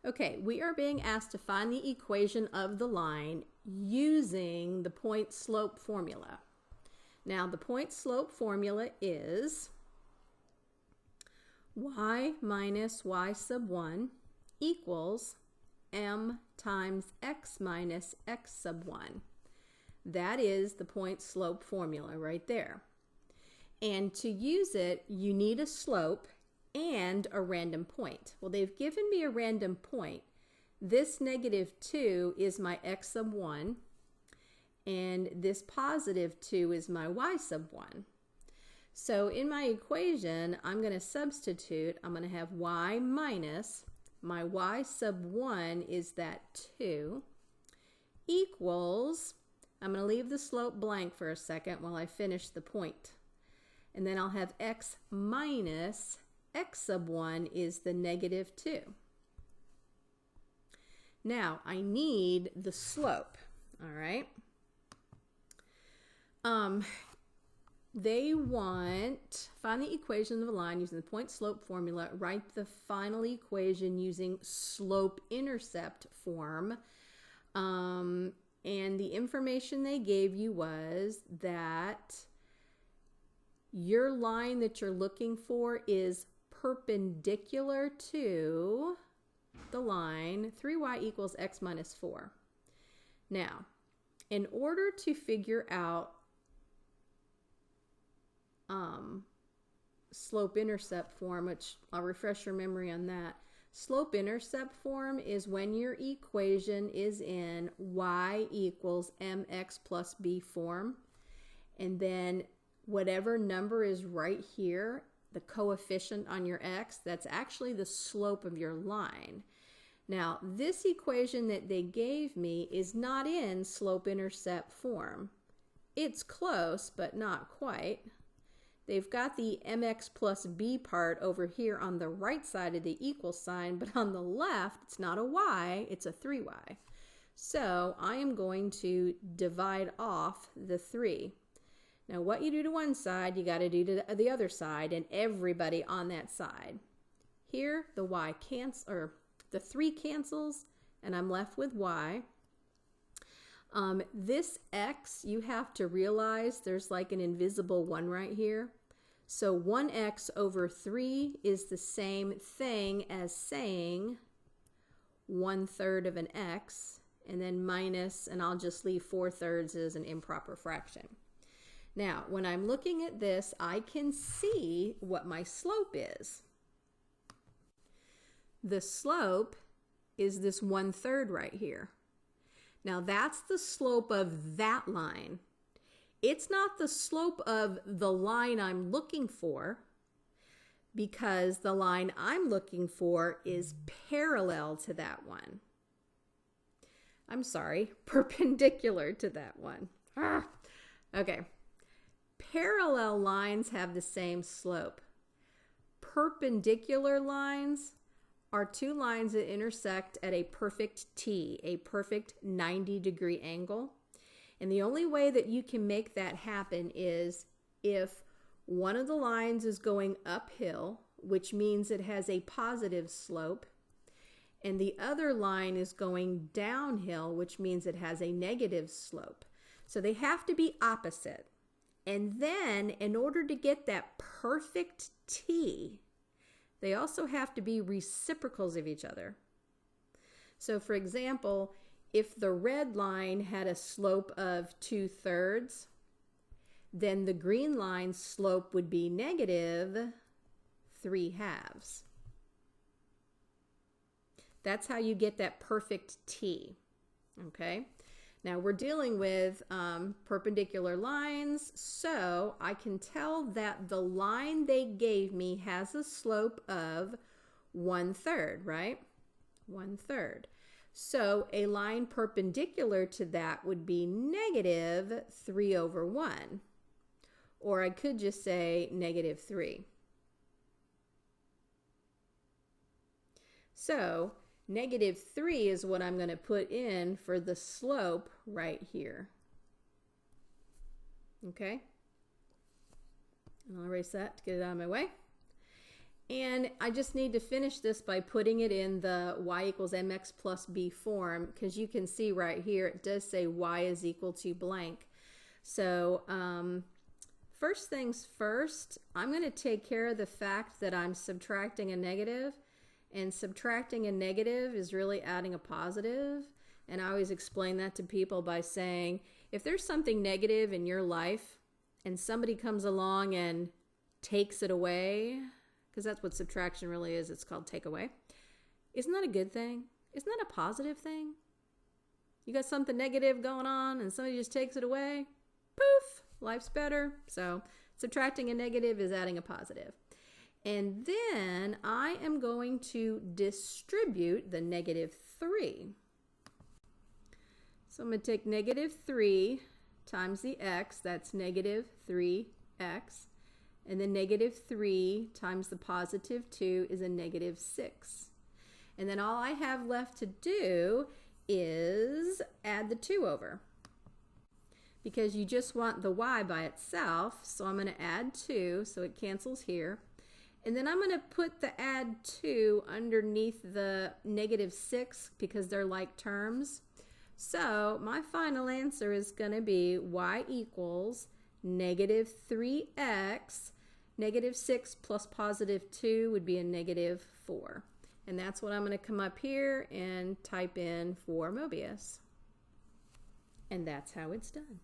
Okay, we are being asked to find the equation of the line using the point-slope formula. Now, the point-slope formula is y minus y sub 1 equals m times x minus x sub 1. That is the point-slope formula right there. And to use it, you need a slope and a random point. Well, they've given me a random point. This -2 is my x sub 1, and this +2 is my y sub 1. So in my equation, I'm going to substitute. I'm going to have y minus my y sub 1 is that 2 equals, I'm going to leave the slope blank for a second while I finish the point. And then I'll have x minus x sub 1 is the -2. Now, I need the slope, all right? They want, find the equation of a line using the point-slope formula, write the final equation using slope-intercept form. And the information they gave you was that your line that you're looking for is perpendicular to the line 3y equals x minus 4. Now, in order to figure out slope-intercept form, which I'll refresh your memory on that, slope-intercept form is when your equation is in y equals mx plus b form, and then whatever number is right here, the coefficient on your x, that's actually the slope of your line. Now, this equation that they gave me is not in slope-intercept form. It's close, but not quite. They've got the mx plus b part over here on the right side of the equal sign, but on the left, it's not a y, it's a 3y. So I am going to divide off the 3. Now, what you do to one side, you got to do to the other side, and everybody on that side. Here, the y or the 3 cancels, and I'm left with y. This x, you have to realize there's like an invisible 1 right here. So 1x over 3 is the same thing as saying 1/3 of an x, and then minus, and I'll just leave 4/3 as an improper fraction. Now, when I'm looking at this, I can see what my slope is. The slope is this 1/3 right here. Now, that's the slope of that line. It's not the slope of the line I'm looking for, because the line I'm looking for is parallel to that one. I'm sorry, perpendicular to that one. Okay. Parallel lines have the same slope. Perpendicular lines are 2 lines that intersect at a perfect T, a perfect 90-degree angle. And the only way that you can make that happen is if one of the lines is going uphill, which means it has a positive slope, and the other line is going downhill, which means it has a negative slope. So they have to be opposite. And then, in order to get that perfect T, they also have to be reciprocals of each other. So, for example, if the red line had a slope of 2/3, then the green line's slope would be -3/2. That's how you get that perfect T, okay? Now, we're dealing with perpendicular lines, so I can tell that the line they gave me has a slope of 1/3, right? 1/3. So a line perpendicular to that would be -3/1. Or I could just say -3. So -3 is what I'm going to put in for the slope right here. Okay? And I'll erase that to get it out of my way. And I just need to finish this by putting it in the y equals mx plus b form, because you can see right here it does say y is equal to blank. So first things first, I'm going to take care of the fact that I'm subtracting a negative, and subtracting a negative is really adding a positive. And I always explain that to people by saying, if there's something negative in your life and somebody comes along and takes it away, because that's what subtraction really is, it's called take away, isn't that a good thing? Isn't that a positive thing? You got something negative going on and somebody just takes it away, poof, life's better. So subtracting a negative is adding a positive. And then I am going to distribute the -3. So I'm going to take -3 times the x, that's -3x. And then -3 times the +2 is a -6. And then all I have left to do is add the 2 over, because you just want the y by itself. So I'm going to add 2, so it cancels here. And then I'm going to put the add 2 underneath the -6 because they're like terms. So my final answer is going to be y equals -3x. -6 plus +2 would be a -4. And that's what I'm going to come up here and type in for Mobius. And that's how it's done.